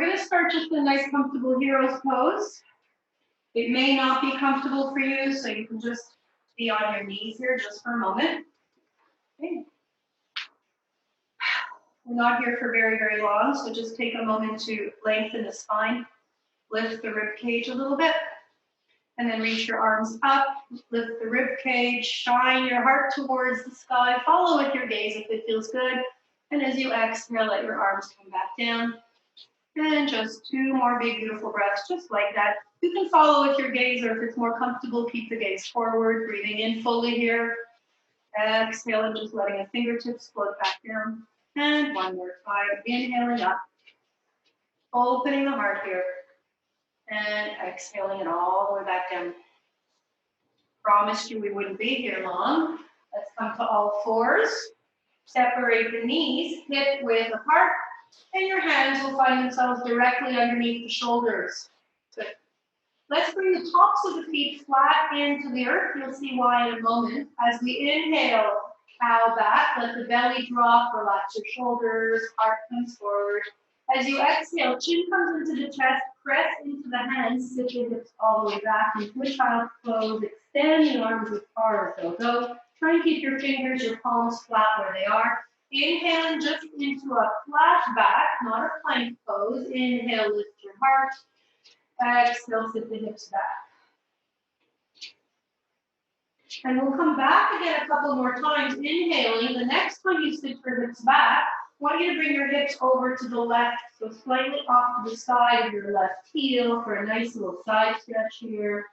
we're going to start just a nice comfortable hero's pose. It may not be comfortable for you, so you can just be on your knees here just for a moment. Okay. We're not here for very, very long, so just take a moment to lengthen the spine, lift the rib cage a little bit, and then reach your arms up, lift the rib cage, shine your heart towards the sky, follow with your gaze if it feels good, and as you exhale, let your arms come back down. And just 2 more big, beautiful breaths, just like that. You can follow with your gaze, or if it's more comfortable, keep the gaze forward, breathing in fully here. Exhale and just letting the fingertips float back down. And 1 more time, inhaling up, opening the heart here, and exhaling it all the way back down. Promised you we wouldn't be here long. Let's come to all fours. Separate the knees, hip width apart, and your hands will find themselves directly underneath the shoulders. Good. Let's bring the tops of the feet flat into the earth. You'll see why in a moment. As we inhale, cow back, let the belly drop, relax your shoulders, heart comes forward. As you exhale, chin comes into the chest, press into the hands, sit your hips all the way back into a child's pose, extend the arms as far as they'll go. Try and keep your fingers, your palms flat where they are. Inhaling just into a flat back, not a plank pose. Inhale, lift your heart. Exhale, sit the hips back. And we'll come back again a couple more times, inhaling. The next time you sit your hips back, I want you to bring your hips over to the left, so slightly off to the side of your left heel for a nice little side stretch here.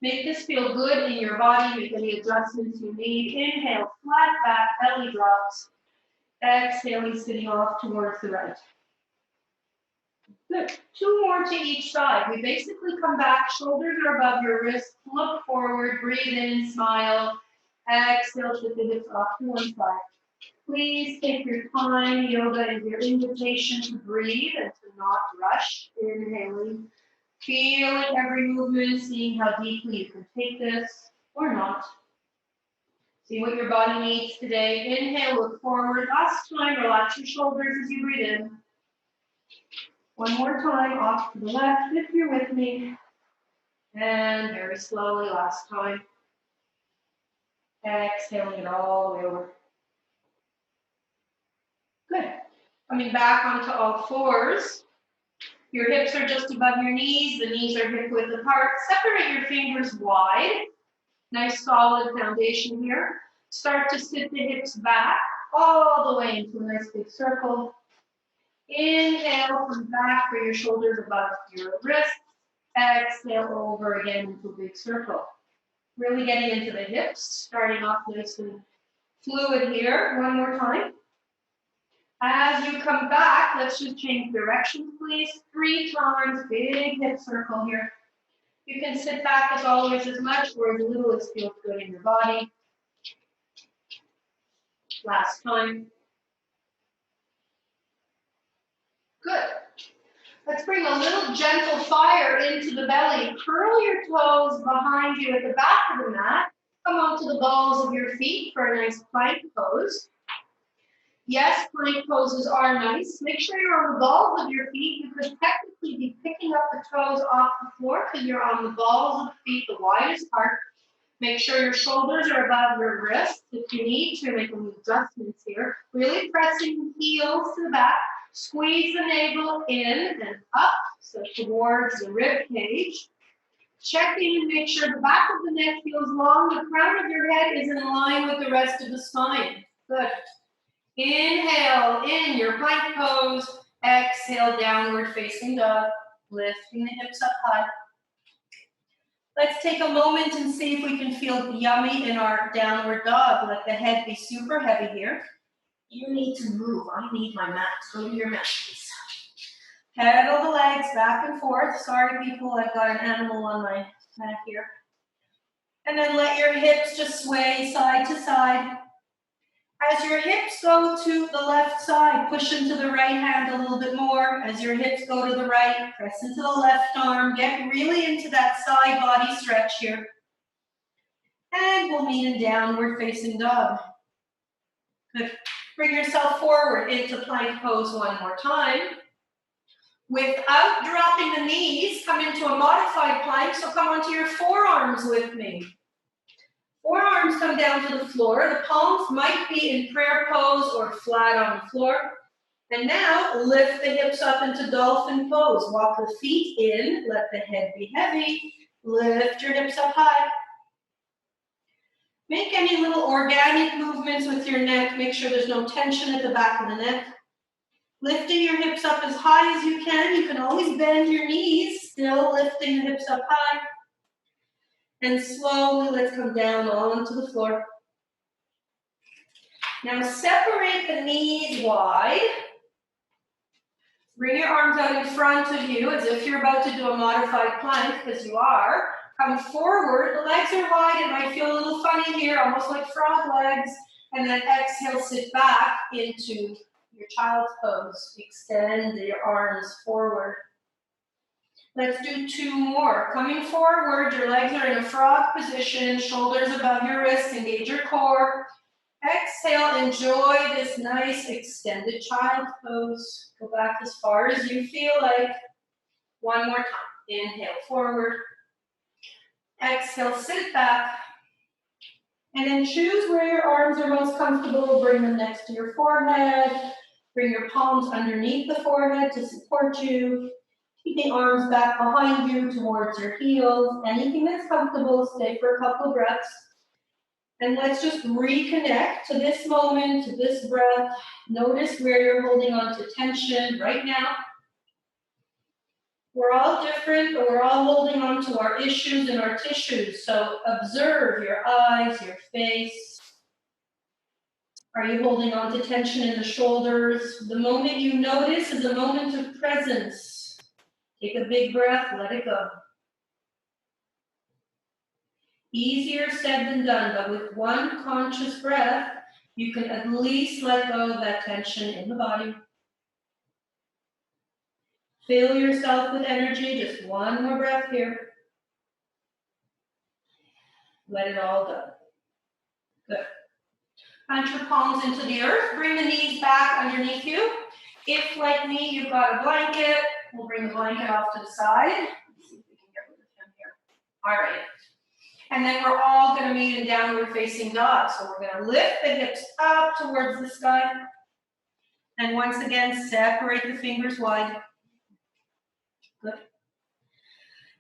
Make this feel good in your body, make any adjustments you need. Inhale, flat back, belly drops. Exhaling, sitting off towards the right. Good. 2 more to each side. We basically come back, shoulders are above your wrists, look forward, breathe in, smile. Exhale, shift the hips off to one side. Please take your time. Yoga is your invitation to breathe and to not rush. Inhaling, feeling every movement, seeing how deeply you can take this or not. See what your body needs today. Inhale, look forward. Last time, relax your shoulders as you breathe in. 1 more time, off to the left, if you're with me. And very slowly, last time. Exhaling it all the way over. Good. Coming back onto all fours. Your hips are just above your knees. The knees are hip width apart. Separate your fingers wide. Nice solid foundation here. Start to sit the hips back all the way into a nice big circle. Inhale, come back for your shoulders above your wrists. Exhale over again into a big circle. Really getting into the hips, starting off nice and fluid here. 1 more time. As you come back, let's just change directions, please. 3 times, big hip circle here. You can sit back as always as much or as little as feels good in your body. Last time. Good. Let's bring a little gentle fire into the belly. Curl your toes behind you at the back of the mat. Come onto the balls of your feet for a nice plank pose. Yes, plank poses are nice. Make sure you're on the balls of your feet. You could technically be picking up the toes off the floor because you're on the balls of the feet, the widest part. Make sure your shoulders are above your wrists. If you need to, make any adjustments here. Really pressing heels to the back. Squeeze the navel in and up, so towards the rib cage. Check in and make sure the back of the neck feels long. The crown of your head is in line with the rest of the spine. Good. Inhale in your plank pose. Exhale, downward facing dog. Lifting the hips up high. Let's take a moment and see if we can feel yummy in our downward dog. Let the head be super heavy here. You need to move. I need my mat. Go to your mat, please. Pedal the legs back and forth. Sorry, people, I've got an animal on my mat here. And then let your hips just sway side to side. As your hips go to the left side, push into the right hand a little bit more. As your hips go to the right, press into the left arm. Get really into that side body stretch here. And we'll meet in downward facing dog. Good. Bring yourself forward into plank pose 1 more time. Without dropping the knees, come into a modified plank, so come onto your forearms with me. Forearms come down to the floor. The palms might be in prayer pose or flat on the floor. And now lift the hips up into dolphin pose. Walk the feet in, let the head be heavy. Lift your hips up high. Make any little organic movements with your neck. Make sure there's no tension at the back of the neck. Lifting your hips up as high as you can. You can always bend your knees, still lifting the hips up high. And slowly let's come down onto the floor. Now separate the knees wide. Bring your arms out in front of you as if you're about to do a modified plank, because you are. Come forward, the legs are wide. It might feel a little funny here, almost like frog legs. And then exhale, sit back into your child's pose. Extend your arms forward. Let's do 2 more. Coming forward, your legs are in a frog position, shoulders above your wrists, engage your core. Exhale, enjoy this nice extended child pose. Go back as far as you feel like. 1 more time. Inhale, forward. Exhale, sit back. And then choose where your arms are most comfortable. Bring them next to your forehead. Bring your palms underneath the forehead to support you. Keep the arms back behind you towards your heels. Anything that's comfortable, stay for a couple breaths. And let's just reconnect to this moment, to this breath. Notice where you're holding on to tension right now. We're all different, but we're all holding on to our issues and our tissues. So observe your eyes, your face. Are you holding on to tension in the shoulders? The moment you notice is a moment of presence. Take a big breath, let it go. Easier said than done, but with 1 conscious breath, you can at least let go of that tension in the body. Fill yourself with energy, just 1 more breath here. Let it all go. Good. Plant your palms into the earth. Bring the knees back underneath you. If, like me, you've got a blanket, we'll bring the blanket off to the side. Let's see if we can get rid of him here. All right. And then we're all going to meet in downward facing dog. So we're going to lift the hips up towards the sky. And once again, separate the fingers wide. Good.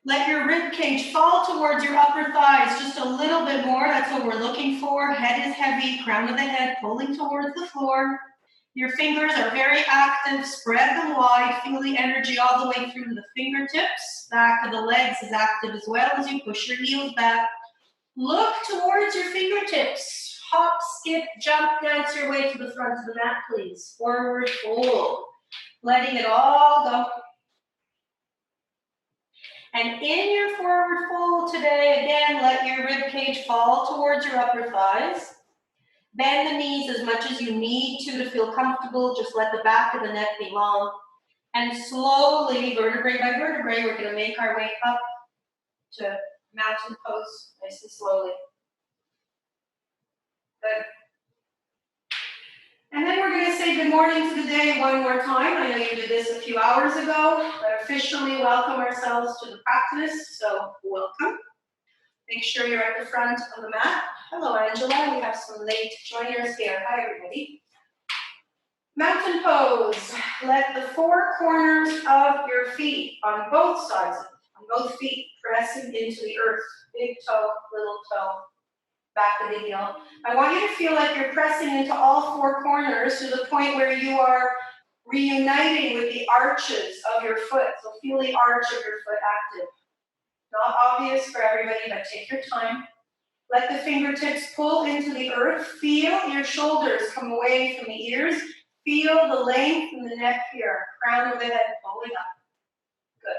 Let your rib cage fall towards your upper thighs just a little bit more. That's what we're looking for. Head is heavy, crown of the head pulling towards the floor. Your fingers are very active. Spread them wide. Feel the energy all the way through the fingertips. Back of the legs is active as well as you push your heels back. Look towards your fingertips. Hop, skip, jump, dance your way to the front of the mat, please. Forward fold. Letting it all go. And in your forward fold today, again, let your rib cage fall towards your upper thighs. Bend the knees as much as you need to feel comfortable. Just let the back of the neck be long. And slowly, vertebrae by vertebrae, we're going to make our way up to mountain pose, nice and slowly. Good. And then we're going to say good morning to the day 1 more time. I know you did this a few hours ago, but officially welcome ourselves to the practice. So welcome. Make sure you're at the front of the mat. Hello, Angela. We have some late joiners here. Hi, everybody. Mountain pose. Let the 4 corners of your feet on both sides, on both feet, pressing into the earth. Big toe, little toe, back of the heel. I want you to feel like you're pressing into all 4 corners to the point where you are reuniting with the arches of your foot. So feel the arch of your foot active. Not obvious for everybody, but take your time. Let the fingertips pull into the earth. Feel your shoulders come away from the ears. Feel the length in the neck here. Crown of the head pulling up. Good.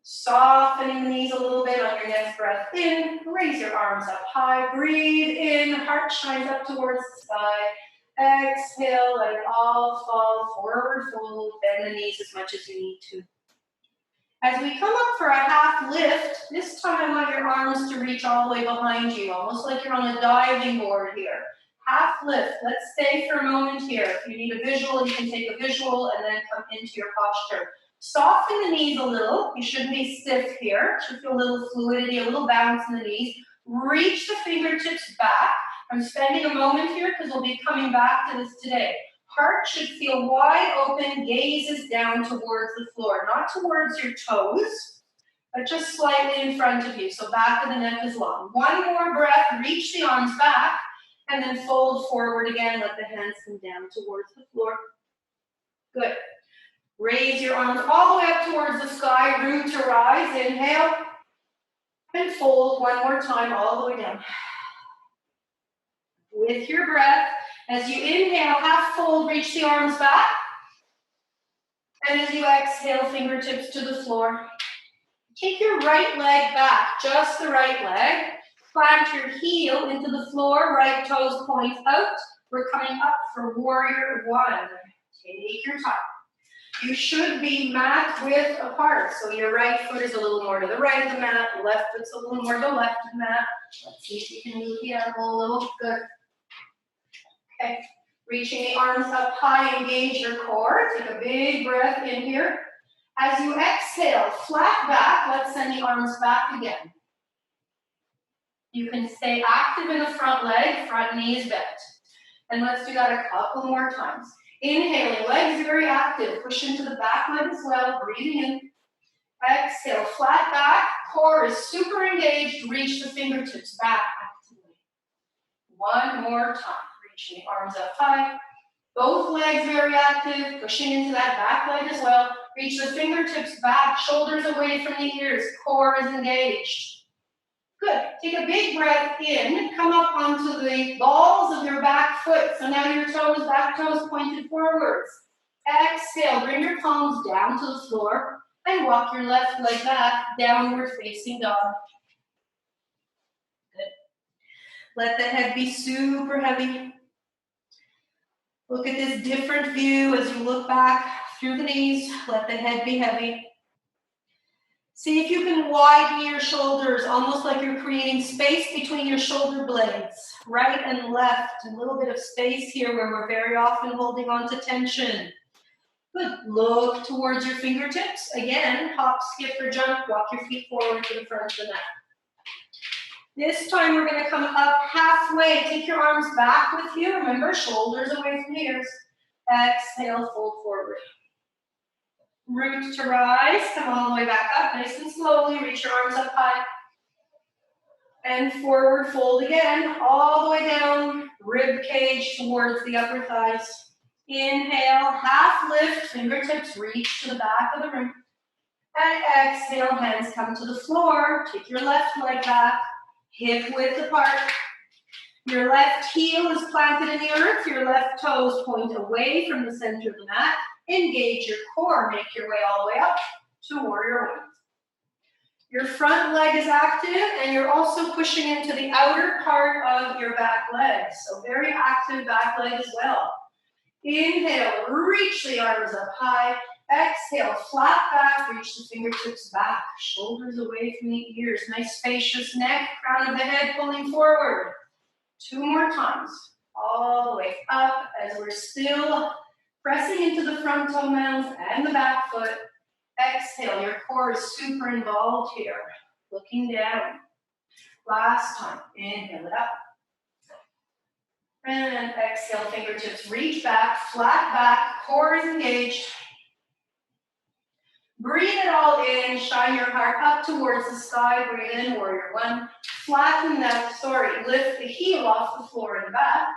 Softening the knees a little bit on your next breath in. Raise your arms up high. Breathe in. Heart shines up towards the sky. Exhale. Let it all fall. Forward fold. Bend the knees as much as you need to. As we come up for a half lift, this time I want your arms to reach all the way behind you, almost like you're on a diving board here. Half lift. Let's stay for a moment here. If you need a visual, you can take a visual and then come into your posture. Soften the knees a little. You shouldn't be stiff here. Should feel a little fluidity, a little bounce in the knees. Reach the fingertips back. I'm spending a moment here because we'll be coming back to this today. Heart should feel wide open, gazes down towards the floor, not towards your toes, but just slightly in front of you. So back of the neck is long. One more breath, reach the arms back, and then fold forward again. Let the hands come down towards the floor. Good. Raise your arms all the way up towards the sky, room to rise. Inhale, and fold one more time all the way down. With your breath, as you inhale, half fold, reach the arms back. And as you exhale, fingertips to the floor. Take your right leg back, just the right leg. Plant your heel into the floor, right toes point out. We're coming up for warrior one. Take your time. You should be mat width apart. So your right foot is a little more to the right of the mat, left foot's a little more to the left of the mat. Let's see if you can move the animal a little. Good. Okay. Reaching the arms up high, engage your core. Take a big breath in here. As you exhale, flat back, let's send the arms back again. You can stay active in the front leg, front knee is bent. And let's do that a couple more times. Inhaling, legs very active. Push into the back leg as well, breathing in. Exhale, flat back, core is super engaged. Reach the fingertips back actively. One more time. Reaching the arms up high. Both legs very active, pushing into that back leg as well. Reach the fingertips back, shoulders away from the ears, core is engaged. Good. Take a big breath in, come up onto the balls of your back foot. So now your toes, back toes pointed forwards. Exhale, bring your palms down to the floor and walk your left leg back, downward facing dog. Good. Let the head be super heavy. Look at this different view as you look back through the knees. Let the head be heavy. See if you can widen your shoulders, almost like you're creating space between your shoulder blades, right and left. A little bit of space here where we're very often holding on to tension. Good. Look towards your fingertips. Again, hop, skip, or jump. Walk your feet forward to the front of the mat. This time we're going to come up halfway. Take your arms back with you. Remember, shoulders away from the ears. Exhale, fold forward. Root to rise. Come all the way back up. Nice and slowly. Reach your arms up high. And forward fold again. All the way down. Rib cage towards the upper thighs. Inhale. Half lift. Fingertips reach to the back of the room. And exhale. Hands come to the floor. Take your left leg back. Hip width apart. Your left heel is planted in the earth. Your left toes point away from the center of the mat. Engage your core. Make your way all the way up to warrior one. Your front leg is active and you're also pushing into the outer part of your back leg. So very active back leg as well. Inhale, reach the arms up high. Exhale, flat back, reach the fingertips back, shoulders away from the ears. Nice spacious neck, crown of the head pulling forward. Two more times, all the way up as we're still pressing into the front toe mounds and the back foot. Exhale, your core is super involved here. Looking down. Last time, inhale it up. And exhale, fingertips reach back, flat back, core is engaged. Breathe it all in, shine your heart up towards the sky, breathe in, warrior one. Flatten that, lift the heel off the floor and back.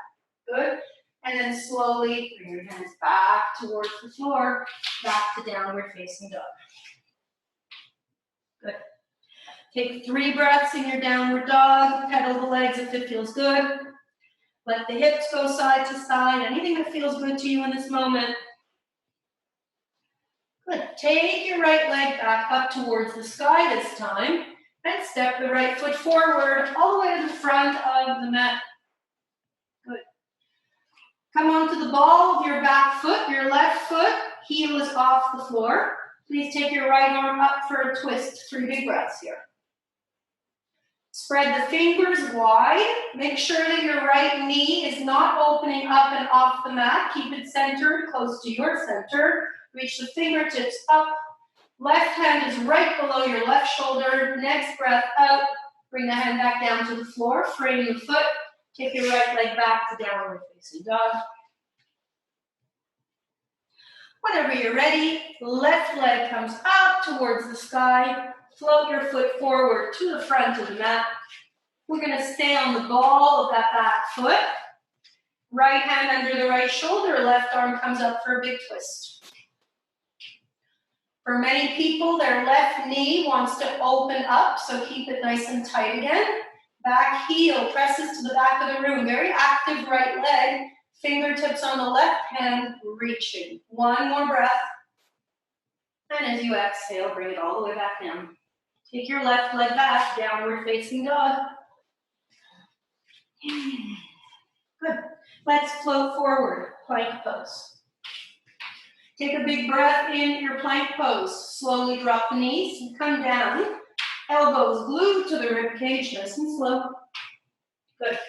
Good. And then slowly bring your hands back towards the floor, back to downward facing dog. Good. Take 3 breaths in your downward dog, pedal the legs if it feels good. Let the hips go side to side, anything that feels good to you in this moment. Good. Take your right leg back up towards the sky this time, and step the right foot forward all the way to the front of the mat. Good. Come onto the ball of your back foot, your left foot, heel is off the floor. Please take your right arm up for a twist. 3 big breaths here. Spread the fingers wide. Make sure that your right knee is not opening up and off the mat. Keep it centered, close to your center. Reach the fingertips up Left hand is right below your left shoulder. Next breath out. Bring the hand back down to the floor. Frame the foot. Take your right leg back to downward facing dog. Whenever you're ready, left leg comes up towards the sky. Float your foot forward to the front of the mat. We're going to stay on the ball of that back foot. Right hand under the right shoulder, left arm comes up for a big twist. For many people, their left knee wants to open up, so keep it nice and tight again. Back heel presses to the back of the room. Very active right leg. Fingertips on the left hand, reaching. One more breath. And as you exhale, bring it all the way back down. Take your left leg back, downward facing dog. Good. Let's float forward, plank pose. Take a big breath in your plank pose. Slowly drop the knees and come down. Elbows glued to the rib cage, nice and slow. Good.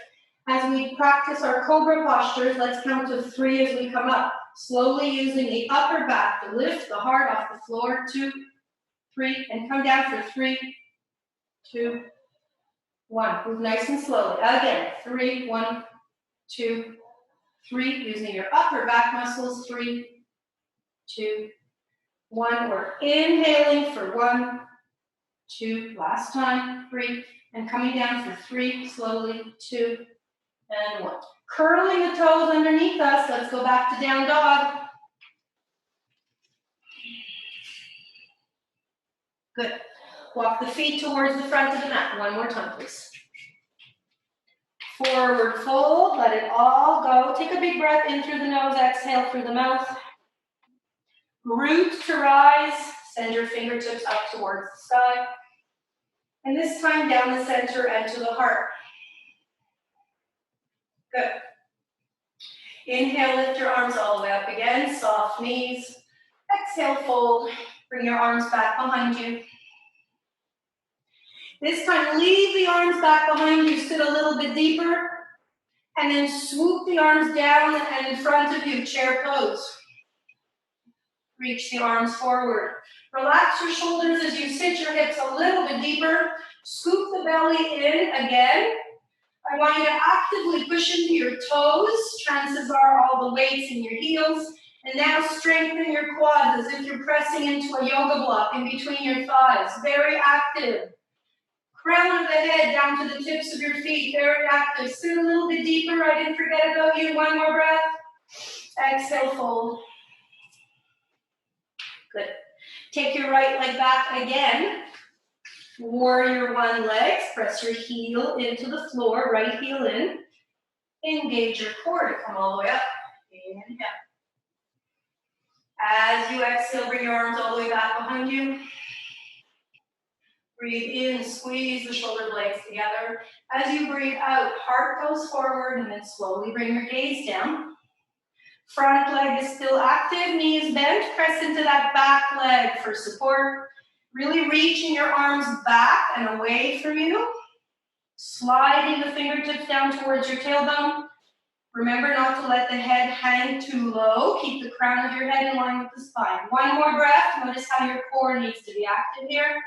As we practice our cobra postures, let's count to 3 as we come up. Slowly using the upper back to lift the heart off the floor. 2, 3, and come down for 3, 2, 1. Move nice and slowly. Again, 3, 1, 2, 3. Using your upper back muscles. 3, 2, 1. We're inhaling for 1, 2. Last time. 3, and coming down for 3. Slowly. 2, and 1. Curling the toes underneath us. Let's go back to down dog. Good. Walk the feet towards the front of the mat. One more time, please. Forward fold. Let it all go. Take a big breath in through the nose. Exhale through the mouth. Root to rise. Send your fingertips up towards the sky. And this time down the center and to the heart. Good. Inhale, lift your arms all the way up again. Soft knees. Exhale, fold. Bring your arms back behind you. This time, leave the arms back behind you. Sit a little bit deeper. And then swoop the arms down and in front of you. Chair pose. Reach the arms forward. Relax your shoulders as you sit your hips a little bit deeper. Scoop the belly in again. I want you to actively push into your toes. Chances are all the weight's in your heels. And now strengthen your quads as if you're pressing into a yoga block in between your thighs. Very active. Crown of the head down to the tips of your feet. Very active. Sit a little bit deeper. I didn't forget about you. One more breath. Exhale, fold. Good. Take your right leg back again. Warrior 1 legs. Press your heel into the floor. Right heel in. Engage your core to come all the way up. Inhale. As you exhale, bring your arms all the way back behind you. Breathe in, squeeze the shoulder blades together. As you breathe out, heart goes forward and then slowly bring your gaze down. Front leg is still active, knee is bent. Press into that back leg for support. Really reaching your arms back and away from you. Sliding the fingertips down towards your tailbone. Remember not to let the head hang too low. Keep the crown of your head in line with the spine. One more breath. Notice how your core needs to be active here.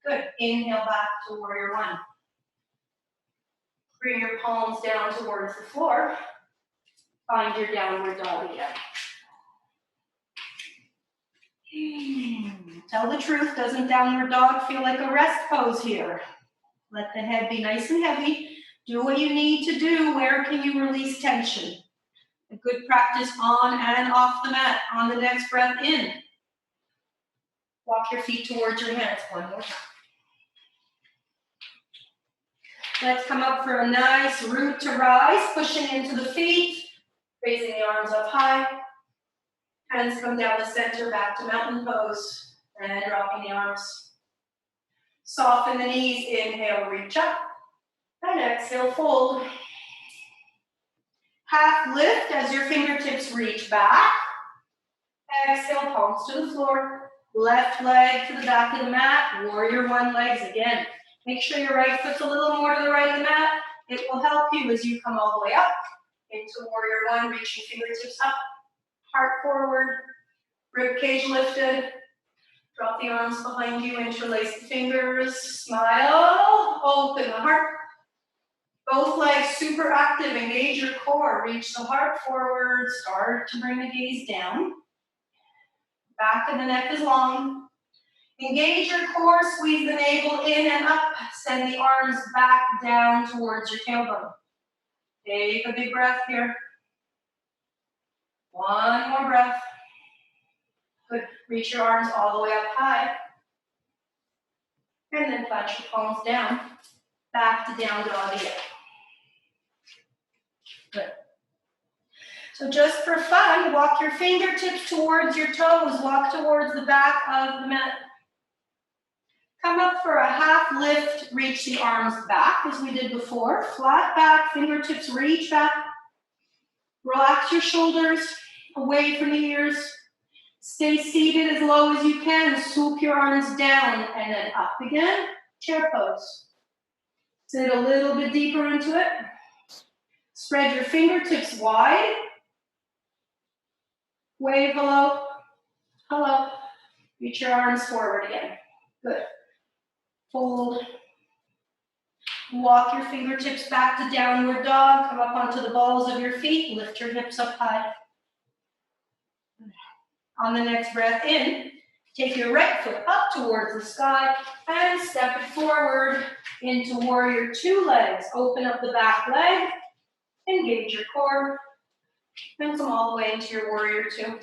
Good. Inhale back to warrior 1. Bring your palms down towards the floor. Find your downward dog again. Tell the truth, doesn't downward dog feel like a rest pose here? Let the head be nice and heavy. Do what you need to do. Where can you release tension? A good practice on and off the mat. On the next breath in. Walk your feet towards your hands one more time. Let's come up for a nice root to rise, pushing into the feet, raising the arms up high. Hands come down the center, back to mountain pose, and dropping the arms. Soften the knees, inhale, reach up, and exhale, fold. Half lift as your fingertips reach back. Exhale, palms to the floor. Left leg to the back of the mat, warrior 1 legs again. Make sure your right foot's a little more to the right of the mat. It will help you as you come all the way up into warrior 1, reaching fingertips up. Heart forward, rib cage lifted. Drop the arms behind you, interlace the fingers, smile, open the heart. Both legs super active, engage your core, reach the heart forward, start to bring the gaze down. Back of the neck is long. Engage your core, squeeze the navel in and up, send the arms back down towards your tailbone. Take a big breath here. One more breath. Good. Reach your arms all the way up high. And then plant your palms down. Back to down dog again. Good. So just for fun, walk your fingertips towards your toes. Walk towards the back of the mat. Come up for a half lift. Reach the arms back as we did before. Flat back, fingertips reach back. Relax your shoulders away from the ears. Stay seated as low as you can. Swoop your arms down and then up again. Chair pose. Sit a little bit deeper into it. Spread your fingertips wide. Wave hello. Hello. Reach your arms forward again. Good. Fold. Walk your fingertips back to downward dog. Come up onto the balls of your feet. Lift your hips up high. On the next breath in, take your right foot up towards the sky and step it forward into warrior two legs. Open up the back leg, engage your core, and come all the way into your warrior two.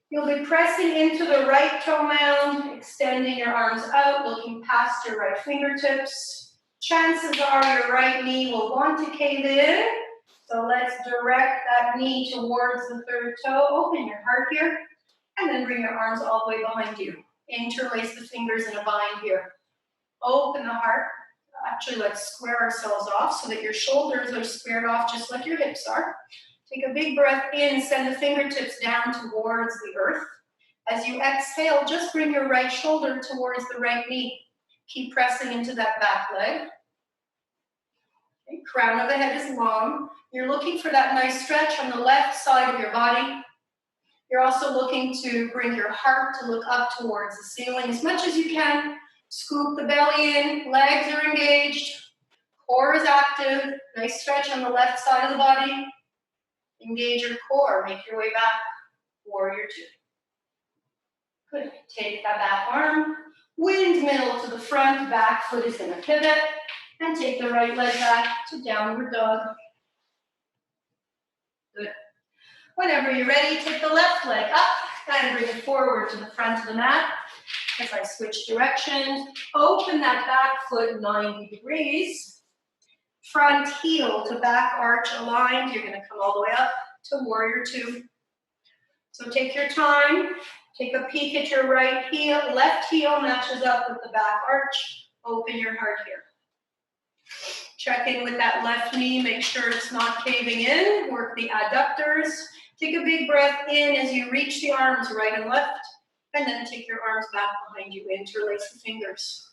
You'll be pressing into the right toe mound, extending your arms out, looking past your right fingertips. Chances are your right knee will want to cave in. So let's direct that knee towards the third toe. Open your heart here, and then bring your arms all the way behind you. Interlace the fingers in a bind here. Open the heart. Actually, let's square ourselves off so that your shoulders are squared off just like your hips are. Take a big breath in, send the fingertips down towards the earth. As you exhale, just bring your right shoulder towards the right knee. Keep pressing into that back leg. Okay, crown of the head is long. You're looking for that nice stretch on the left side of your body. You're also looking to bring your heart to look up towards the ceiling as much as you can. Scoop the belly in, legs are engaged, core is active. Nice stretch on the left side of the body. Engage your core, make your way back, warrior two. Good, take that back arm, windmill to the front, back foot is gonna pivot, and take the right leg back to downward dog. Good. Whenever you're ready, take the left leg up and bring it forward to the front of the mat. As I switch directions, open that back foot 90 degrees. Front heel to back arch aligned. You're gonna come all the way up to warrior two. So take your time. Take a peek at your right heel. Left heel matches up with the back arch. Open your heart here. Check in with that left knee, make sure it's not caving in. Work the adductors. Take a big breath in as you reach the arms right and left, and then take your arms back behind you, interlace the fingers.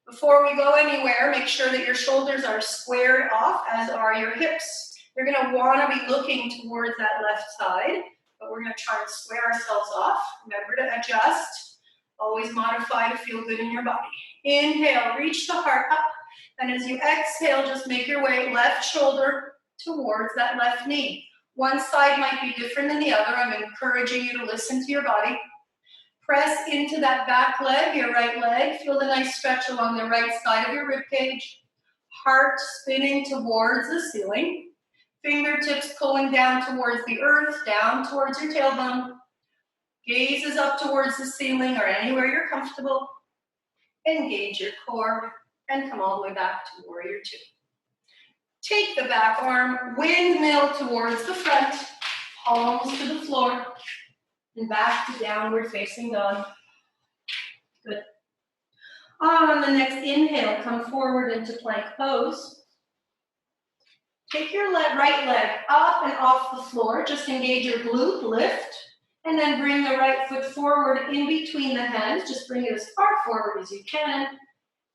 Before we go anywhere, make sure that your shoulders are squared off, as are your hips. You're gonna wanna be looking towards that left side, but we're gonna try and square ourselves off. Remember to adjust. Always modify to feel good in your body. Inhale, reach the heart up. And as you exhale, just make your way left shoulder towards that left knee. One side might be different than the other. I'm encouraging you to listen to your body. Press into that back leg, your right leg. Feel the nice stretch along the right side of your rib cage. Heart spinning towards the ceiling. Fingertips pulling down towards the earth, down towards your tailbone. Gaze is up towards the ceiling or anywhere you're comfortable. Engage your core. And come all the way back to warrior two. Take the back arm, windmill towards the front, palms to the floor, and back to downward facing dog. Good. On the next inhale, come forward into plank pose. Take your right leg up and off the floor. Just engage your glute, lift, and then bring the right foot forward in between the hands. Just bring it as far forward as you can.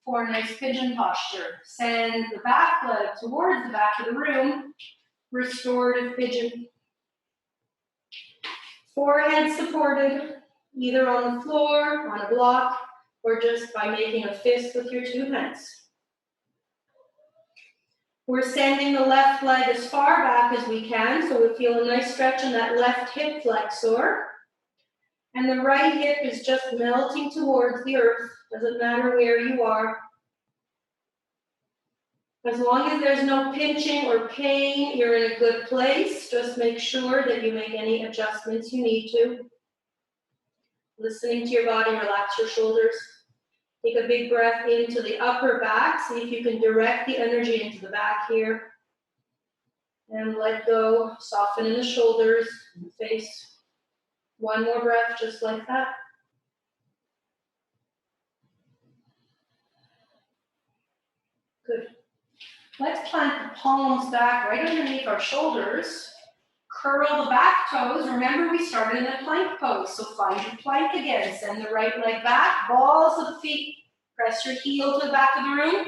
For a nice pigeon posture. Send the back leg towards the back of the room. Restorative pigeon. Forehead supported. either on the floor, on a block, or just by making a fist with your two hands. We're sending the left leg as far back as we can, so we feel a nice stretch in that left hip flexor. And the right hip is just melting towards the earth. Doesn't matter where you are. As long as there's no pinching or pain, you're in a good place. Just make sure that you make any adjustments you need to. Listening to your body, relax your shoulders. Take a big breath into the upper back. See if you can direct the energy into the back here. And let go, soften in the shoulders, and the face. One more breath, just like that. Good. Let's plant the palms back right underneath our shoulders. Curl the back toes. Remember, we started in a plank pose, so find your plank again. Send the right leg back, balls of the feet. Press your heel to the back of the room.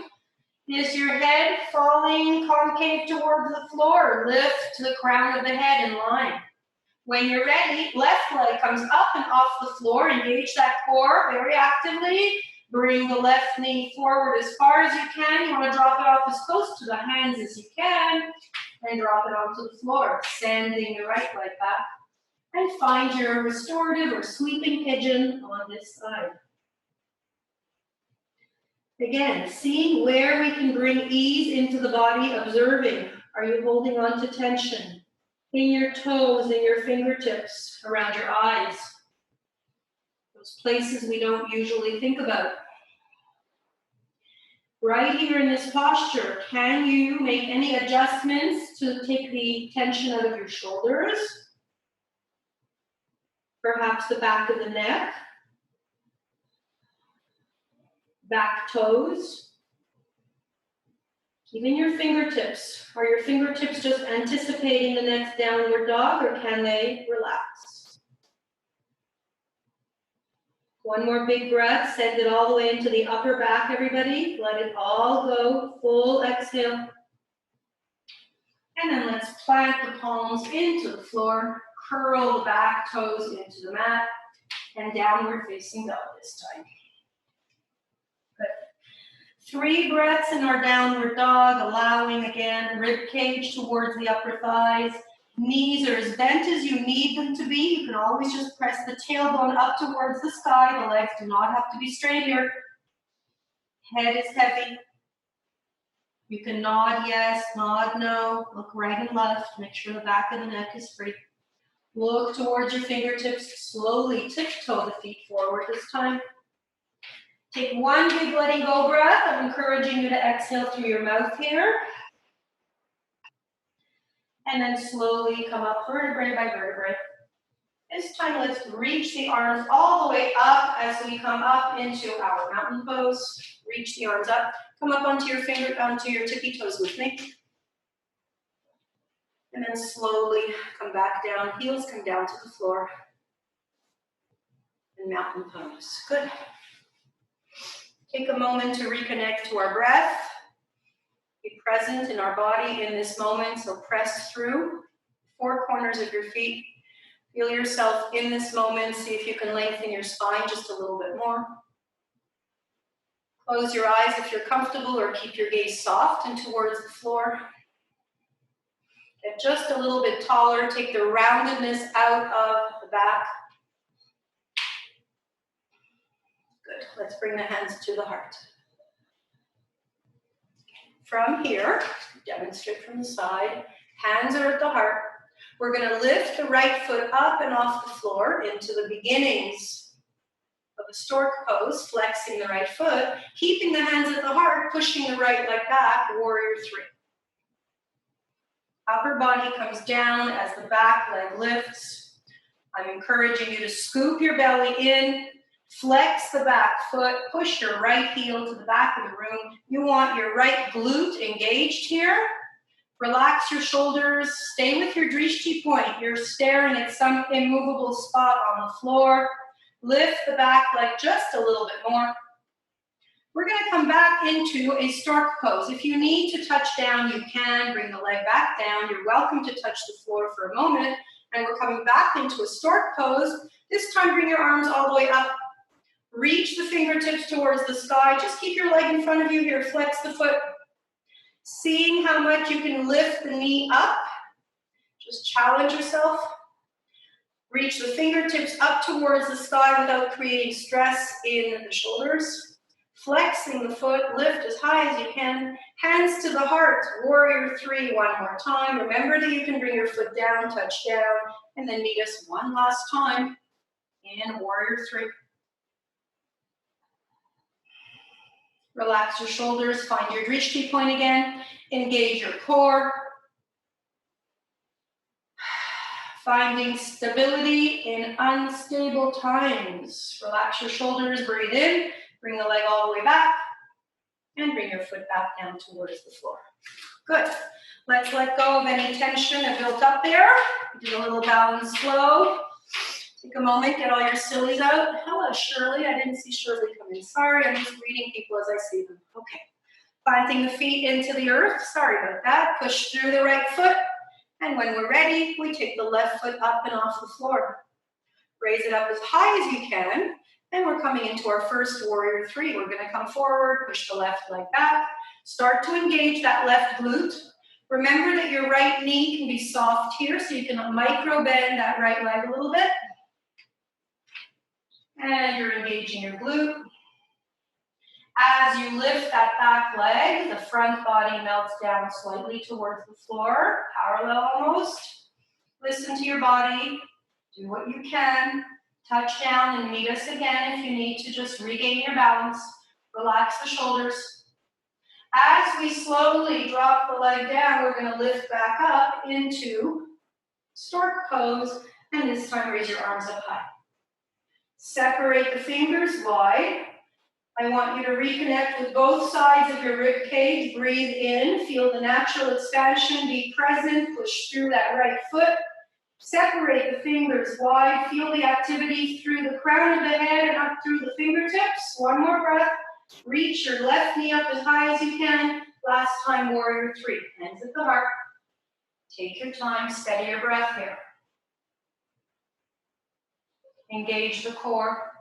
Is your head falling concave towards the floor? Lift to the crown of the head in line. When you're ready, left leg comes up and off the floor. Engage that core very actively. Bring the left knee forward as far as you can. You want to drop it off as close to the hands as you can. And drop it onto the floor. Sending the right leg back. And find your restorative or sweeping pigeon on this side. Again, seeing where we can bring ease into the body, observing. Are you holding on to tension? In your toes, in your fingertips, around your eyes. Those places we don't usually think about. Right here in this posture, can you make any adjustments to take the tension out of your shoulders? Perhaps the back of the neck. Back toes. Even your fingertips. Are your fingertips just anticipating the next downward dog, or can they relax? One more big breath. Send it all the way into the upper back, everybody. Let it all go. Full exhale. And then let's plant the palms into the floor. Curl the back toes into the mat. And downward facing dog this time. Good. 3 breaths in our downward dog, allowing again rib cage towards the upper thighs. Knees are as bent as you need them to be. You can always just press the tailbone up towards the sky. The legs do not have to be straight here. Head is heavy. You can nod yes, nod no. Look right and left. Make sure the back of the neck is free. Look towards your fingertips. Slowly tiptoe the feet forward this time. Take one big letting go breath. I'm encouraging you to exhale through your mouth here. And then slowly come up vertebrae by vertebrae. This time let's reach the arms all the way up as we come up into our mountain pose. Reach the arms up. Come up onto your tippy toes with me. And then slowly come back down. Heels come down to the floor. And mountain pose. Good. Take a moment to reconnect to our breath. Be present in our body in this moment. So press through 4 corners of your feet. Feel yourself in this moment. See if you can lengthen your spine just a little bit more. Close your eyes if you're comfortable, or keep your gaze soft and towards the floor. Get just a little bit taller. Take the roundedness out of the back. Good. Let's bring the hands to the heart. From here, demonstrate from the side. Hands are at the heart. We're going to lift the right foot up and off the floor into the beginnings of a stork pose, flexing the right foot, keeping the hands at the heart, pushing the right leg back, warrior 3. Upper body comes down as the back leg lifts. I'm encouraging you to scoop your belly in, flex the back foot, push your right heel to the back of the room. You want your right glute engaged here. Relax your shoulders. Stay with your drishti point. You're staring at some immovable spot on the floor. Lift the back leg just a little bit more. We're going to come back into a stork pose. If you need to touch down, you can. Bring the leg back down. You're welcome to touch the floor for a moment. And we're coming back into a stork pose. This time, bring your arms all the way up. Reach the fingertips towards the sky. Just keep your leg in front of you here. Flex the foot. Seeing how much you can lift the knee up. Just challenge yourself. Reach the fingertips up towards the sky without creating stress in the shoulders. Flexing the foot, lift as high as you can. Hands to the heart, warrior three, one more time. Remember that you can bring your foot down, touch down, and then meet us one last time in warrior three. Relax your shoulders, find your drishti point again. Engage your core. Finding stability in unstable times. Relax your shoulders, breathe in, bring the leg all the way back, and bring your foot back down towards the floor. Good. Let's let go of any tension that built up there. Do a little balance flow. Take a moment, get all your sillies out. Hello, Shirley. I didn't see Shirley come in. Sorry, I'm just reading people as I see them. Okay. Planting the feet into the earth. Sorry about that. Push through the right foot. And when we're ready, we take the left foot up and off the floor. Raise it up as high as you can. And we're coming into our first warrior three. We're going to come forward, push the left leg back. Start to engage that left glute. Remember that your right knee can be soft here, so you can micro bend that right leg a little bit. And you're engaging your glute. As you lift that back leg, the front body melts down slightly towards the floor, parallel almost. Listen to your body. Do what you can. Touch down and meet us again if you need to just regain your balance. Relax the shoulders. As we slowly drop the leg down, we're going to lift back up into stork pose, and this time raise your arms up high. Separate the fingers wide. I want you to reconnect with both sides of your rib cage. Breathe in, feel the natural expansion, be present, push through that right foot. Separate the fingers wide, feel the activity through the crown of the head and up through the fingertips. One more breath. Reach your left knee up as high as you can. Last time, warrior three. Hands at the heart. Take your time, steady your breath here. Engage the core.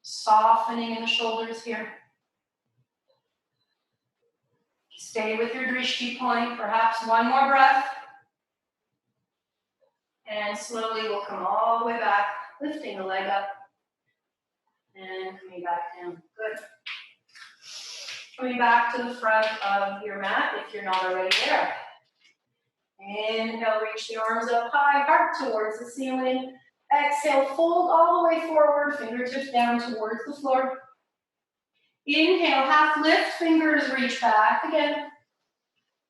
Softening in the shoulders here. Stay with your drishti point, perhaps one more breath. And slowly we'll come all the way back, lifting the leg up. And coming back down. Good. Coming back to the front of your mat if you're not already there. Inhale, reach the arms up high, heart towards the ceiling. Exhale, fold all the way forward, fingertips down towards the floor. Inhale, half lift, fingers reach back again.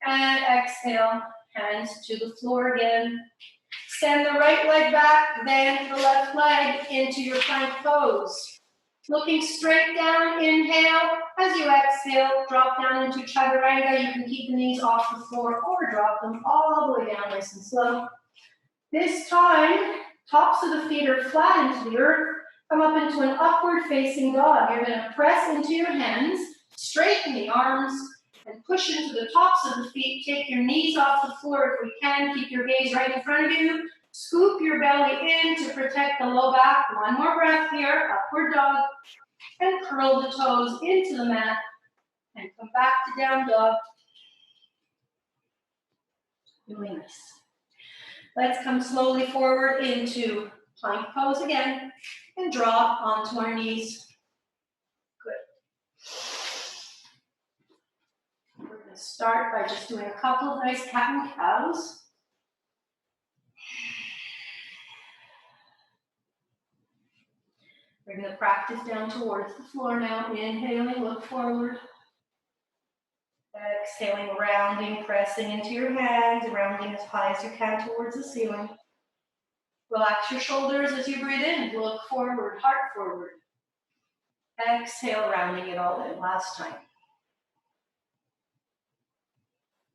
And exhale, hands to the floor again. Send the right leg back, then the left leg into your plank pose. Looking straight down, inhale. As you exhale, drop down into chaturanga. You can keep the knees off the floor or drop them all the way down nice and slow. This time, tops of the feet are flat into the earth. Come up into an upward facing dog. You're going to press into your hands, straighten the arms, and push into the tops of the feet. Take your knees off the floor if we can. Keep your gaze right in front of you. Scoop your belly in to protect the low back. One more breath here, upward dog. And curl the toes into the mat. And come back to down dog. Really nice. Let's come slowly forward into plank pose again. And drop onto our knees. Good. We're going to start by just doing a couple of nice cat and cows. We're going to practice down towards the floor now. Inhaling, look forward. Exhaling, rounding, pressing into your hands, rounding as high as you can towards the ceiling. Relax your shoulders as you breathe in. Look forward, heart forward. Exhale, rounding it all in. Last time.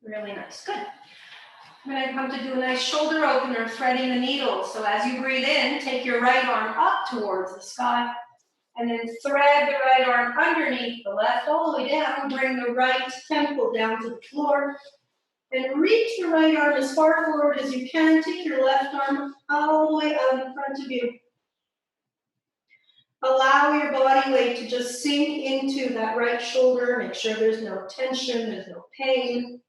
Really nice. Good. I'm going to come to do a nice shoulder opener, threading the needle. So as you breathe in, take your right arm up towards the sky. And then thread the right arm underneath the left all the way down. Bring the right temple down to the floor. And reach the right arm as far forward as you can. Take your left arm all the way out in front of you. Allow your body weight to just sink into that right shoulder. Make sure there's no tension, there's no pain.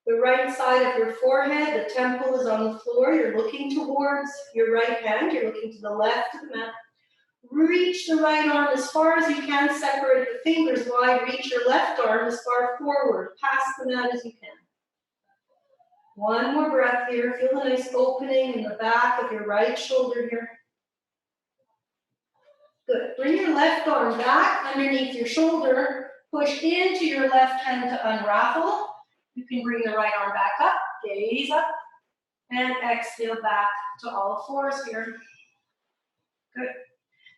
The right side of your forehead, the temple is on the floor. You're looking towards your right hand. You're looking to the left of the mat. Reach the right arm as far as you can. Separate the fingers wide. Reach your left arm as far forward, past the mat as you can. One more breath here. Feel a nice opening in the back of your right shoulder here. Good. Bring your left arm back underneath your shoulder. Push into your left hand to unravel. You can bring the right arm back up, gaze up, and exhale back to all fours here. Good.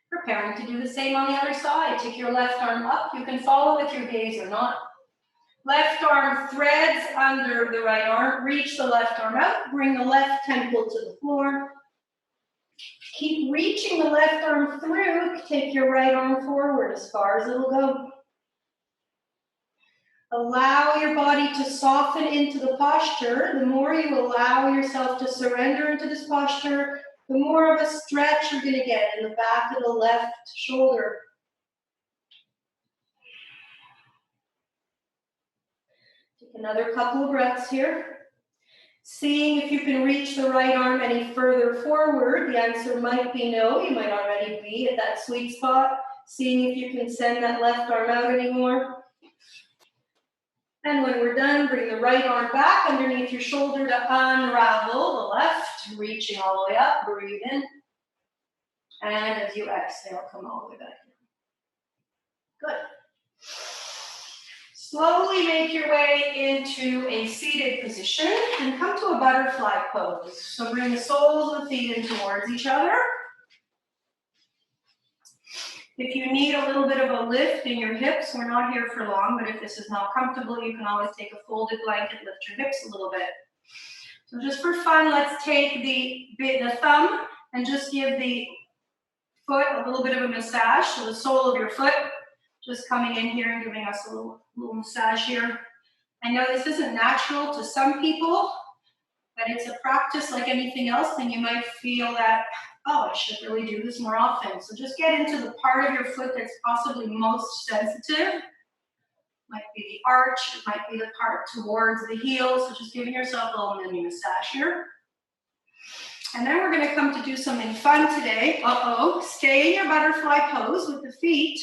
Preparing to do the same on the other side. Take your left arm up. You can follow with your gaze or not. Left arm threads under the right arm. Reach the left arm out. Bring the left temple to the floor. Keep reaching the left arm through. Take your right arm forward as far as it'll go. Allow your body to soften into the posture. The more you allow yourself to surrender into this posture, the more of a stretch you're going to get in the back of the left shoulder. Take another couple of breaths here. Seeing if you can reach the right arm any further forward. The answer might be no. You might already be at that sweet spot. Seeing if you can send that left arm out anymore. And when we're done, bring the right arm back underneath your shoulder to unravel the left, reaching all the way up, breathe in. And as you exhale, come all the way back in. Good. Slowly make your way into a seated position and come to a butterfly pose. So bring the soles of the feet in towards each other. If you need a little bit of a lift in your hips, we're not here for long, but if this is not comfortable, you can always take a folded blanket, lift your hips a little bit. So just for fun, let's take the thumb and just give the foot a little bit of a massage. So the sole of your foot just coming in here and giving us a little massage here. I know this isn't natural to some people, but it's a practice like anything else, and you might feel that, oh, I should really do this more often. So just get into the part of your foot that's possibly most sensitive. Might be the arch, it might be the part towards the heel. So just giving yourself a little mini massage here. And then we're gonna come to do something fun today. Stay in your butterfly pose with the feet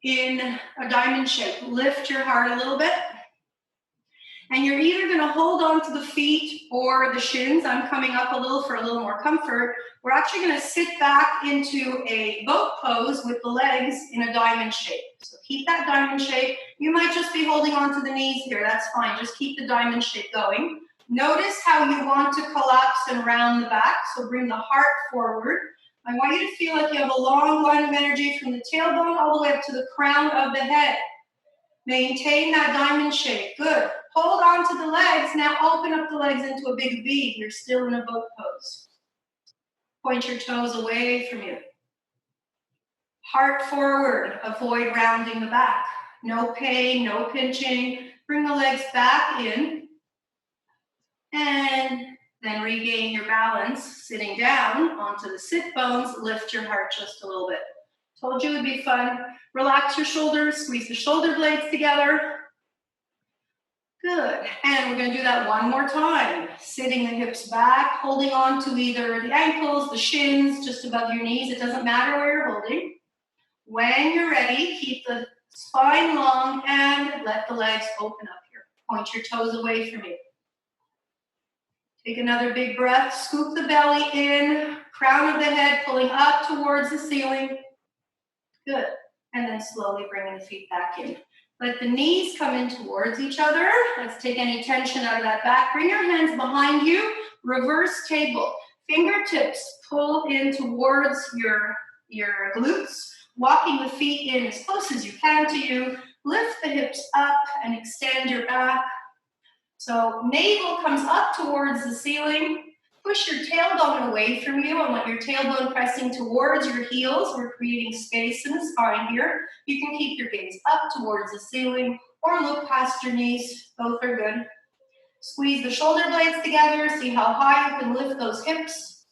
in a diamond shape. Lift your heart a little bit. And you're either going to hold on to the feet or the shins. I'm coming up a little for a little more comfort. We're actually going to sit back into a boat pose with the legs in a diamond shape. So keep that diamond shape. You might just be holding on to the knees here. That's fine. Just keep the diamond shape going. Notice how you want to collapse and round the back. So bring the heart forward. I want you to feel like you have a long line of energy from the tailbone all the way up to the crown of the head. Maintain that diamond shape. Good. Hold on to the legs. Now open up the legs into a big V. You're still in a boat pose. Point your toes away from you. Heart forward. Avoid rounding the back. No pain, no pinching. Bring the legs back in. And then regain your balance. Sitting down onto the sit bones. Lift your heart just a little bit. Told you it would be fun. Relax your shoulders. Squeeze the shoulder blades together. Good. And we're going to do that one more time. Sitting the hips back, holding on to either the ankles, the shins, just above your knees. It doesn't matter where you're holding. When you're ready, keep the spine long and let the legs open up here. Point your toes away from you. Take another big breath. Scoop the belly in. Crown of the head pulling up towards the ceiling. Good. And then slowly bringing the feet back in. Let the knees come in towards each other. Let's take any tension out of that back. Bring your hands behind you. Reverse table. Fingertips pull in towards your glutes. Walking the feet in as close as you can to you. Lift the hips up and extend your back. So navel comes up towards the ceiling. Push your tailbone away from you. I want your tailbone pressing towards your heels. We're creating space in the spine here. You can keep your gaze up towards the ceiling or look past your knees. Both are good. Squeeze the shoulder blades together. See how high you can lift those hips.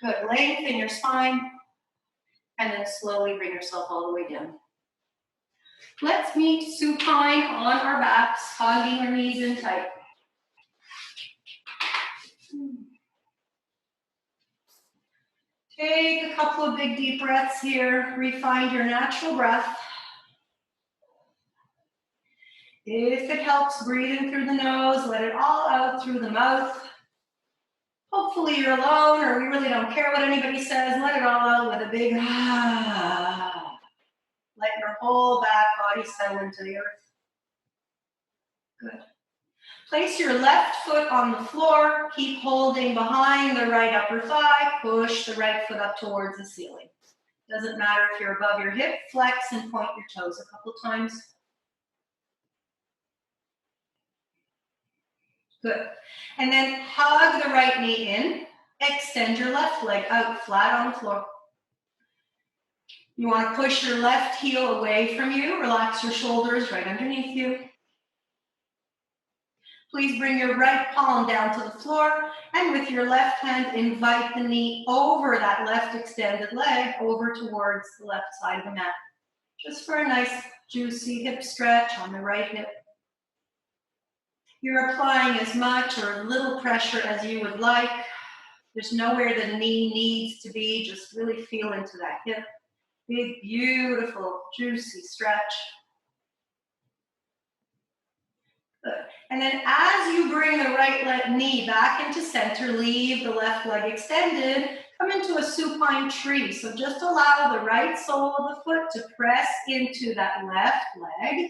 Good. Lengthen your spine. And then slowly bring yourself all the way down. Let's meet supine on our backs, hugging our knees in tight. Take a couple of big deep breaths here. Refine your natural breath. If it helps, breathe in through the nose, let it all out through the mouth. Hopefully you're alone or you really don't care what anybody says. Let it all out with a big ah. Let your whole back body settle into the earth. Good. Place your left foot on the floor. Keep holding behind the right upper thigh. Push the right foot up towards the ceiling. Doesn't matter if you're above your hip. Flex and point your toes a couple times. Good. And then hug the right knee in. Extend your left leg out flat on the floor. You want to push your left heel away from you. Relax your shoulders right underneath you. Please bring your right palm down to the floor, and with your left hand, invite the knee over that left extended leg over towards the left side of the mat. Just for a nice, juicy hip stretch on the right hip. You're applying as much or a little pressure as you would like. There's nowhere the knee needs to be. Just really feel into that hip. Big, beautiful, juicy stretch. Good. And then as you bring the right knee back into center, leave the left leg extended, come into a supine tree. So just allow the right sole of the foot to press into that left leg.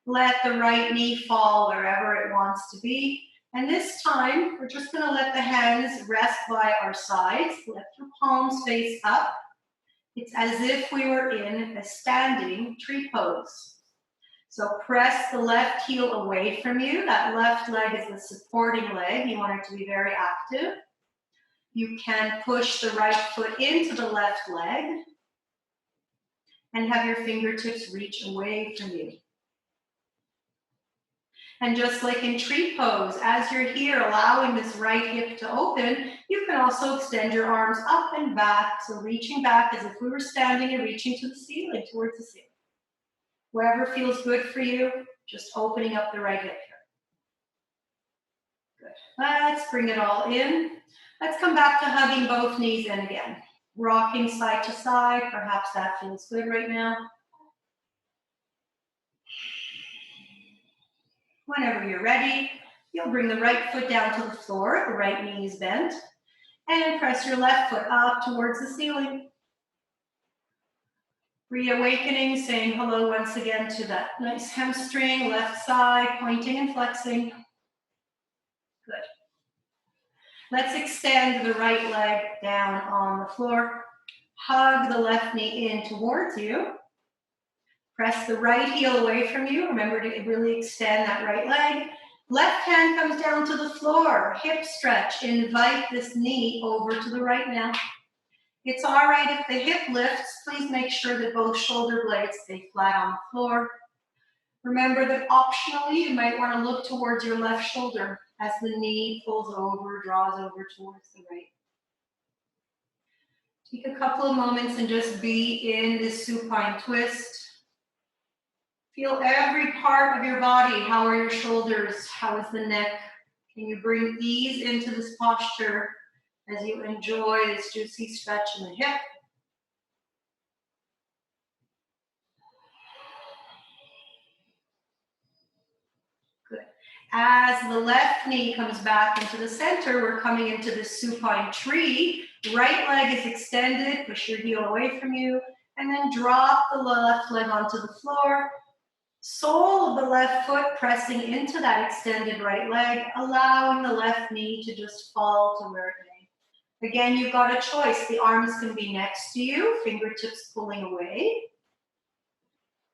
Let the right knee fall wherever it wants to be. And this time, we're just going to let the hands rest by our sides. Let your palms face up. It's as if we were in a standing tree pose. So press the left heel away from you. That left leg is the supporting leg. You want it to be very active. You can push the right foot into the left leg and have your fingertips reach away from you. And just like in tree pose, as you're here allowing this right hip to open, you can also extend your arms up and back. So reaching back as if we were standing and reaching to the ceiling, towards the ceiling. Wherever feels good for you, just opening up the right hip here. Good. Let's bring it all in. Let's come back to hugging both knees in again. Rocking side to side. Perhaps that feels good right now. Whenever you're ready, you'll bring the right foot down to the floor, the right knee is bent, and press your left foot up towards the ceiling. Reawakening, saying hello once again to that nice hamstring, left side, pointing and flexing. Good. Let's extend the right leg down on the floor. Hug the left knee in towards you. Press the right heel away from you. Remember to really extend that right leg. Left hand comes down to the floor. Hip stretch. Invite this knee over to the right now. It's all right if the hip lifts. Please make sure that both shoulder blades stay flat on the floor. Remember that optionally, you might want to look towards your left shoulder as the knee pulls over, draws over towards the right. Take a couple of moments and just be in this supine twist. Feel every part of your body. How are your shoulders? How is the neck? Can you bring ease into this posture as you enjoy this juicy stretch in the hip? Good. As the left knee comes back into the center, we're coming into this supine tree. Right leg is extended. Push your heel away from you. And then drop the left leg onto the floor. Sole of the left foot pressing into that extended right leg, allowing the left knee to just fall to where it may. Again, you've got a choice. The arms can be next to you, fingertips pulling away.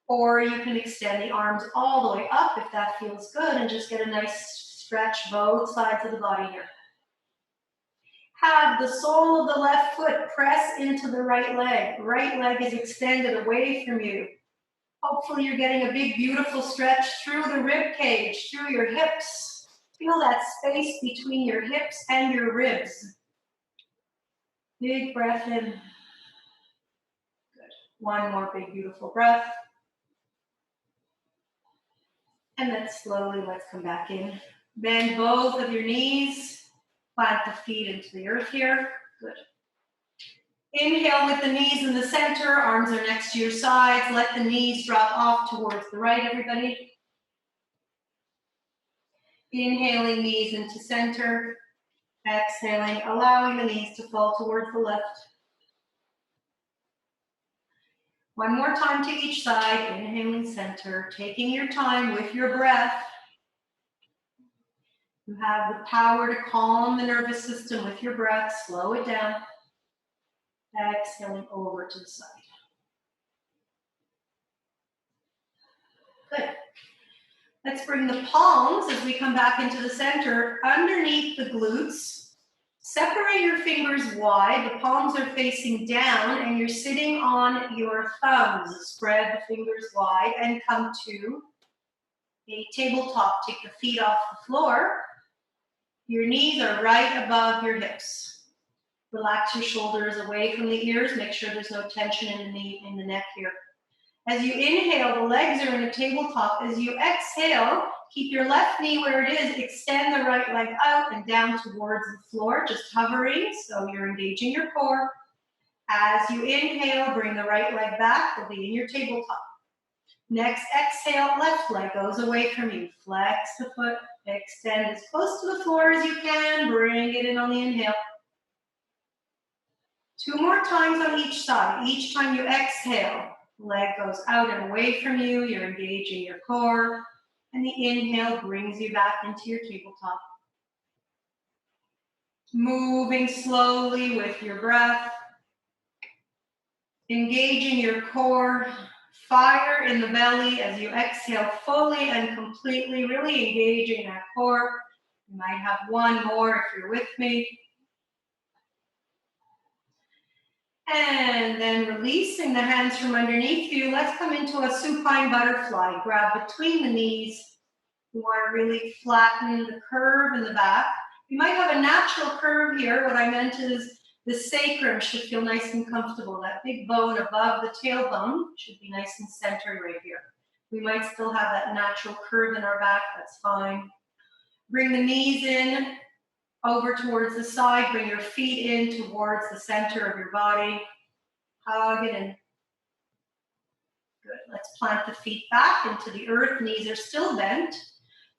Or you can extend the arms all the way up if that feels good and just get a nice stretch both sides of the body here. Have the sole of the left foot press into the right leg. Right leg is extended away from you. Hopefully you're getting a big, beautiful stretch through the rib cage, through your hips. Feel that space between your hips and your ribs. Big breath in. Good. One more big, beautiful breath. And then slowly, let's come back in. Bend both of your knees. Plant the feet into the earth here. Good. Inhale with the knees in the center. Arms are next to your sides. Let the knees drop off towards the right, everybody. Inhaling, knees into center. Exhaling, allowing the knees to fall towards the left. One more time to each side. Inhaling, center. Taking your time with your breath. You have the power to calm the nervous system with your breath. Slow it down. Exhaling over to the side. Good. Let's bring the palms as we come back into the center underneath the glutes. Separate your fingers wide. The palms are facing down and you're sitting on your thumbs. Spread the fingers wide and come to a tabletop. Take the feet off the floor. Your knees are right above your hips. Relax your shoulders away from the ears. Make sure there's no tension in the neck here. As you inhale, the legs are in a tabletop. As you exhale, keep your left knee where it is. Extend the right leg out and down towards the floor, just hovering, so you're engaging your core. As you inhale, bring the right leg back. You'll be in your tabletop. Next exhale, left leg goes away from you. Flex the foot. Extend as close to the floor as you can. Bring it in on the inhale. 2 more times on each side. Each time you exhale, leg goes out and away from you. You're engaging your core. And the inhale brings you back into your tabletop. Moving slowly with your breath. Engaging your core. Fire in the belly as you exhale fully and completely, really engaging that core. You might have one more if you're with me. And then releasing the hands from underneath you, let's come into a supine butterfly. Grab between the knees. You want to really flatten the curve in the back. You might have a natural curve here. What I meant is the sacrum should feel nice and comfortable. That big bone above the tailbone should be nice and centered right here. We might still have that natural curve in our back. That's fine. Bring the knees in over towards the side. Bring your feet in towards the center of your body. Hug it in. Good. Let's plant the feet back into the earth. Knees are still bent.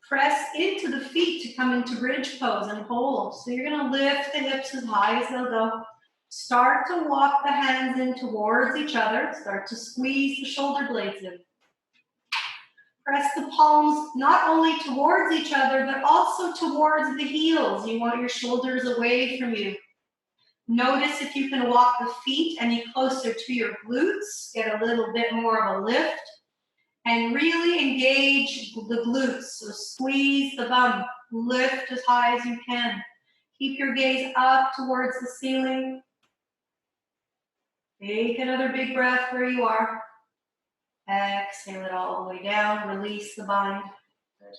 Press into the feet to come into bridge pose and hold. So you're going to lift the hips as high as they'll go. Start to walk the hands in towards each other. Start to squeeze the shoulder blades in. Press the palms not only towards each other, but also towards the heels. You want your shoulders away from you. Notice if you can walk the feet any closer to your glutes. Get a little bit more of a lift. And really engage the glutes. So squeeze the bum. Lift as high as you can. Keep your gaze up towards the ceiling. Take another big breath where you are. Exhale it all the way down. Release the bind. Good.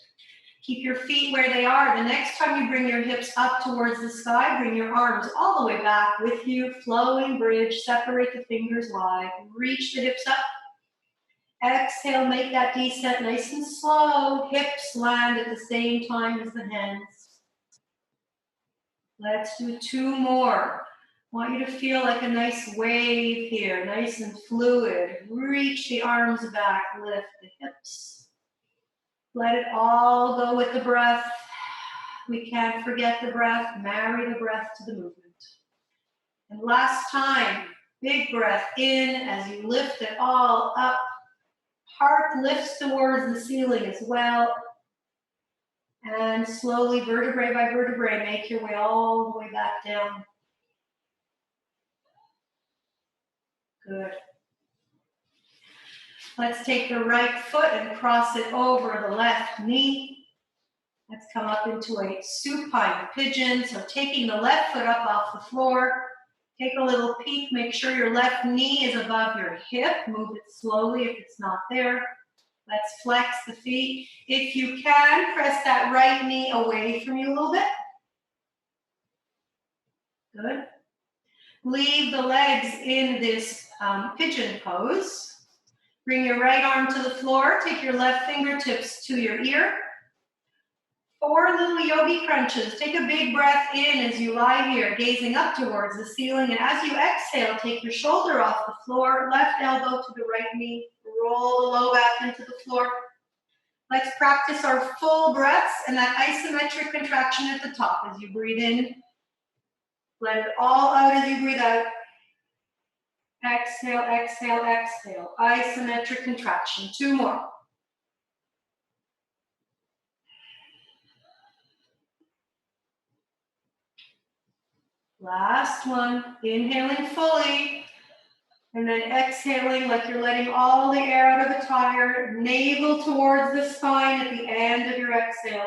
Keep your feet where they are. The next time you bring your hips up towards the sky, bring your arms all the way back with you. Flowing bridge. Separate the fingers wide. Reach the hips up. Exhale, make that descent nice and slow. Hips land at the same time as the hands. Let's do 2 more. I want you to feel like a nice wave here, nice and fluid. Reach the arms back, lift the hips. Let it all go with the breath. We can't forget the breath. Marry the breath to the movement. And last time, big breath in as you lift it all up. Heart lifts towards the ceiling as well. And slowly, vertebrae by vertebrae, make your way all the way back down. Good. Let's take the right foot and cross it over the left knee. Let's come up into a supine pigeon. So taking the left foot up off the floor. Take a little peek. Make sure your left knee is above your hip. Move it slowly if it's not there. Let's flex the feet. If you can, press that right knee away from you a little bit. Good. Leave the legs in this pigeon pose. Bring your right arm to the floor. Take your left fingertips to your ear. 4 little yogi crunches. Take a big breath in as you lie here, gazing up towards the ceiling. And as you exhale, take your shoulder off the floor, left elbow to the right knee. Roll the low back into the floor. Let's practice our full breaths and that isometric contraction at the top. As you breathe in, let it all out as you breathe out. Exhale, exhale, exhale. Isometric contraction. 2 more. Last one. Inhaling fully. And then exhaling like you're letting all the air out of the tire. Navel towards the spine at the end of your exhale.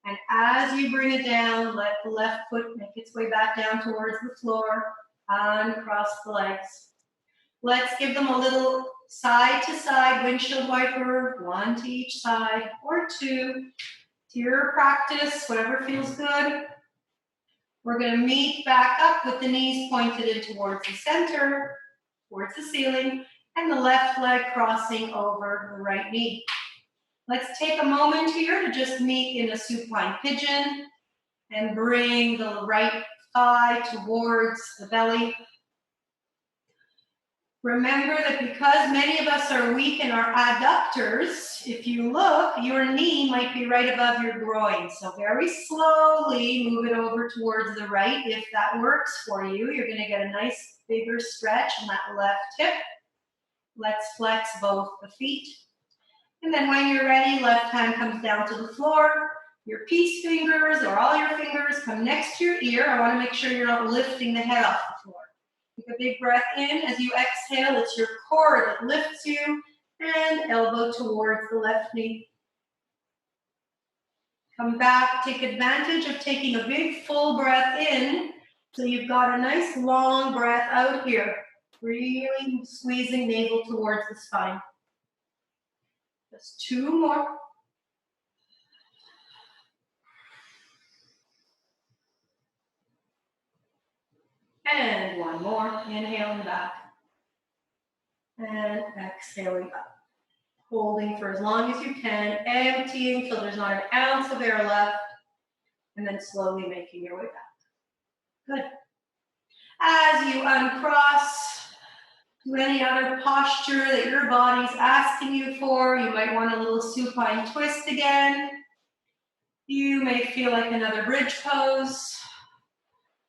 And as you bring it down, let the left foot make its way back down towards the floor. And cross the legs. Let's give them a little side to side windshield wiper, 1 to each side, or 2. To your practice, whatever feels good. We're going to meet back up with the knees pointed in towards the center, towards the ceiling, and the left leg crossing over the right knee. Let's take a moment here to just meet in a supine pigeon and bring the right thigh towards the belly. Remember that because many of us are weak in our adductors, if you look, your knee might be right above your groin. So very slowly move it over towards the right. If that works for you, you're going to get a nice bigger stretch in that left hip. Let's flex both the feet. And then when you're ready, left hand comes down to the floor. Your peace fingers or all your fingers come next to your ear. I want to make sure you're not lifting the head off the floor. Take a big breath in. As you exhale, it's your core that lifts you, and elbow towards the left knee. Come back, take advantage of taking a big full breath in, so you've got a nice long breath out here, really squeezing navel towards the spine. Just 2 more. And 1 more. Inhaling back. And exhaling up. Holding for as long as you can, emptying till there's not an ounce of air left, and then slowly making your way back. Good. As you uncross to any other posture that your body's asking you for, you might want a little supine twist again. You may feel like another bridge pose.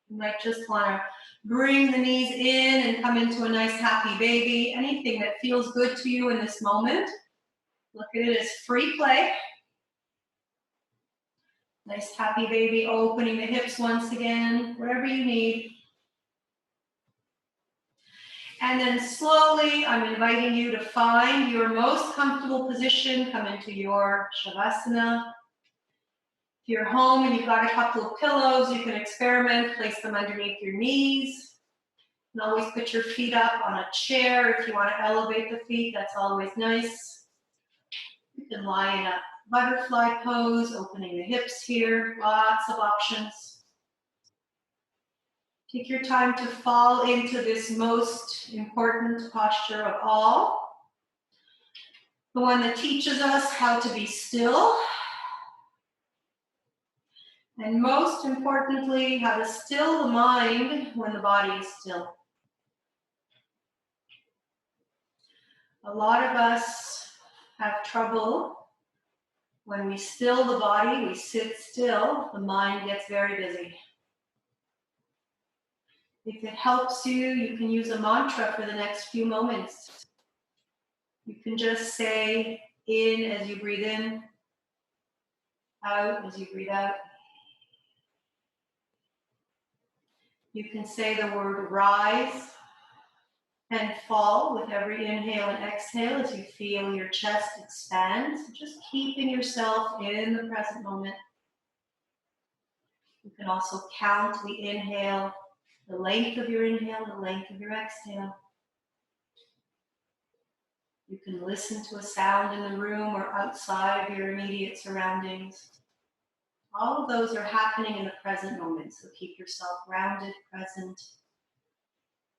You might just want to bring the knees in and come into a nice happy baby. Anything that feels good to you in this moment. Look at it as free play. Nice happy baby, opening the hips once again, whatever you need. And then slowly, I'm inviting you to find your most comfortable position. Come into your Shavasana. If you're home and you've got a couple of pillows, you can experiment, place them underneath your knees. You can always put your feet up on a chair if you want to elevate the feet. That's always nice. You can lie in a butterfly pose, opening the hips here. Lots of options. Take your time to fall into this most important posture of all. The one that teaches us how to be still. And most importantly, how to still the mind when the body is still. A lot of us have trouble when we still the body, we sit still, the mind gets very busy. If it helps you, you can use a mantra for the next few moments. You can just say in as you breathe in, out as you breathe out. You can say the word rise and fall with every inhale and exhale as you feel your chest expand. So just keeping yourself in the present moment. You can also count the inhale The length of your inhale, the length of your exhale. You can listen to a sound in the room or outside of your immediate surroundings. All of those are happening in the present moment, so keep yourself grounded, present,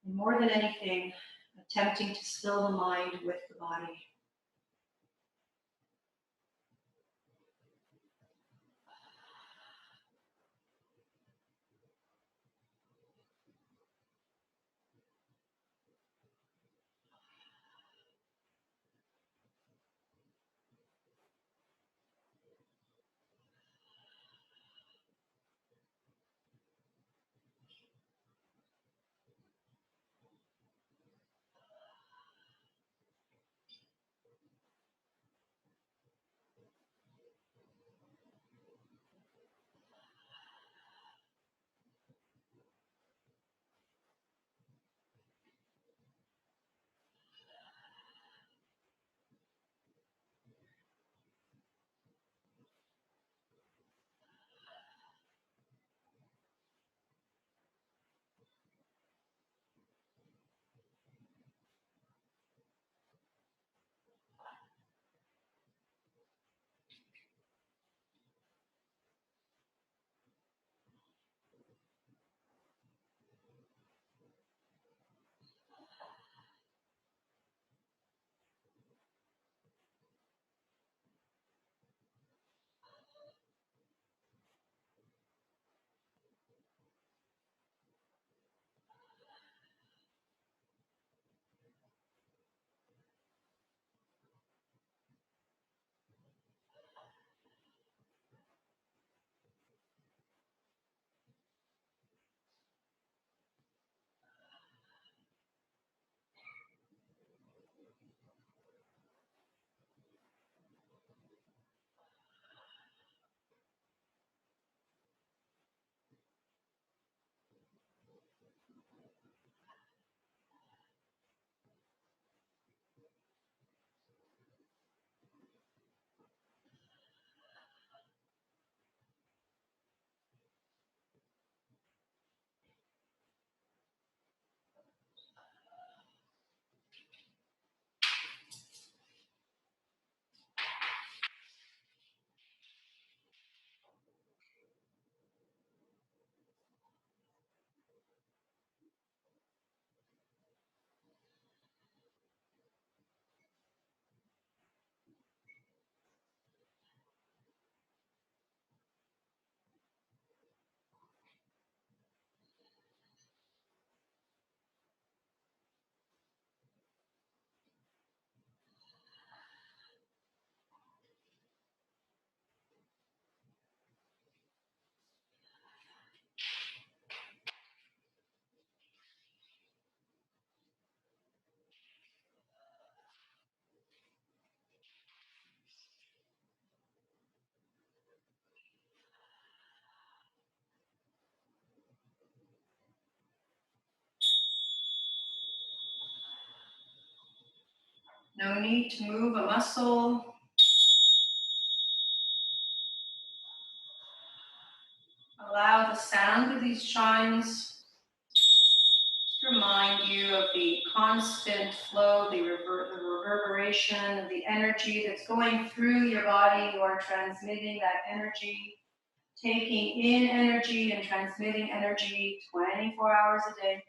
and more than anything, attempting to still the mind with the body. No need to move a muscle. Allow the sound of these chimes to remind you of the constant flow, the reverberation of the energy that's going through your body. You are transmitting that energy, taking in energy and transmitting energy 24 hours a day.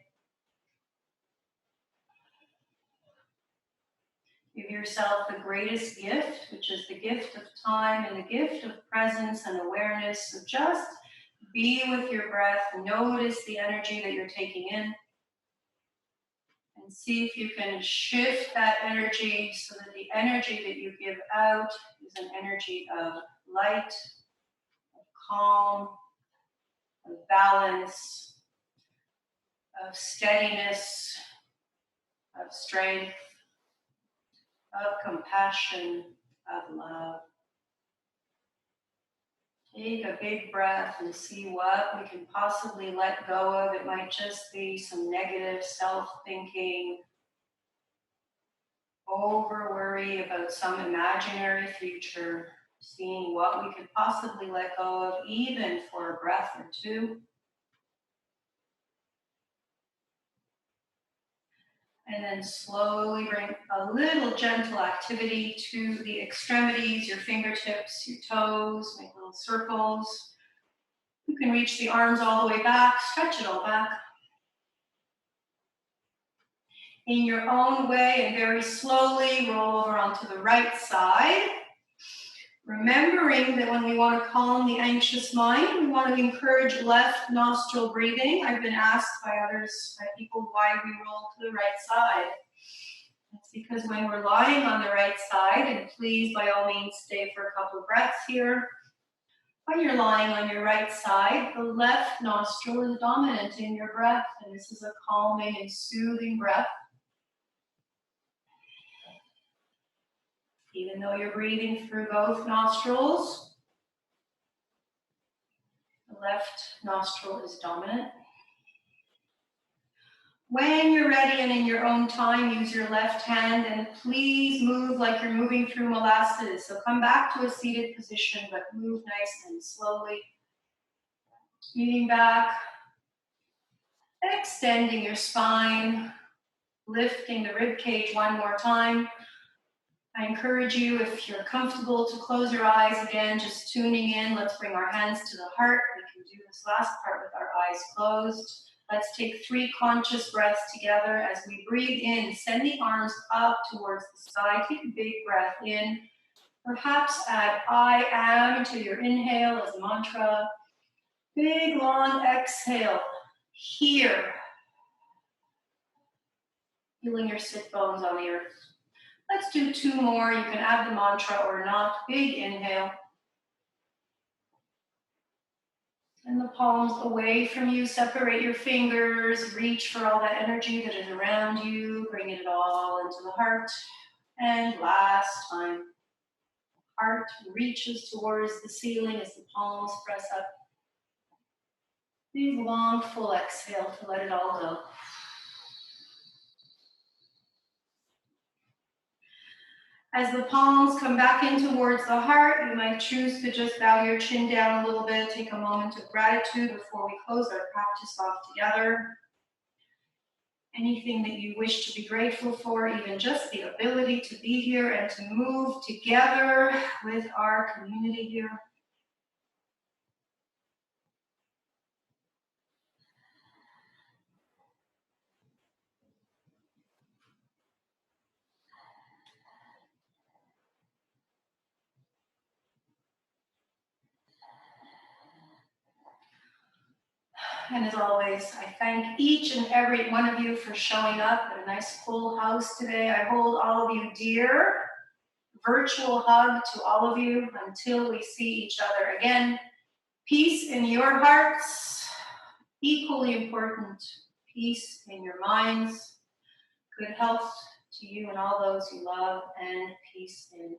Give yourself the greatest gift, which is the gift of time and the gift of presence and awareness. So just be with your breath. Notice the energy that you're taking in. And see if you can shift that energy so that the energy that you give out is an energy of light, of calm, of balance, of steadiness, of strength, of compassion, of love. Take a big breath and see what we can possibly let go of. It might just be some negative self-thinking, over worry about some imaginary future, seeing what we could possibly let go of, even for a breath or two. And then slowly bring a little gentle activity to the extremities, your fingertips, your toes, make little circles. You can reach the arms all the way back, stretch it all back. In your own way and very slowly roll over onto the right side. Remembering that when we want to calm the anxious mind, we want to encourage left nostril breathing. I've been asked by others, by people, why we roll to the right side. It's because when we're lying on the right side, and please by all means stay for a couple of breaths here. When you're lying on your right side, the left nostril is dominant in your breath, and this is a calming and soothing breath. Even though you're breathing through both nostrils, the left nostril is dominant. When you're ready and in your own time, use your left hand and please move like you're moving through molasses. So come back to a seated position, but move nice and slowly. Leaning back, extending your spine, lifting the rib cage one more time. I encourage you, if you're comfortable, to close your eyes again, just tuning in. Let's bring our hands to the heart. We can do this last part with our eyes closed. Let's take 3 conscious breaths together as we breathe in. Send the arms up towards the sky. Take a big breath in. Perhaps add I am to your inhale as a mantra. Big, long exhale. Here. Feeling your sit bones on the earth. Let's do 2 more. You can add the mantra or not. Big inhale. And the palms away from you. Separate your fingers. Reach for all that energy that is around you. Bringing it all into the heart. And last time. Heart reaches towards the ceiling as the palms press up. Big, long, full exhale to let it all go. As the palms come back in towards the heart, you might choose to just bow your chin down a little bit, take a moment of gratitude before we close our practice off together. Anything that you wish to be grateful for, even just the ability to be here and to move together with our community here. And as always, I thank each and every one of you for showing up at a nice full house today. I hold all of you dear. Virtual hug to all of you until we see each other again. Peace in your hearts, equally important. Peace in your minds. Good health to you and all those you love, and peace in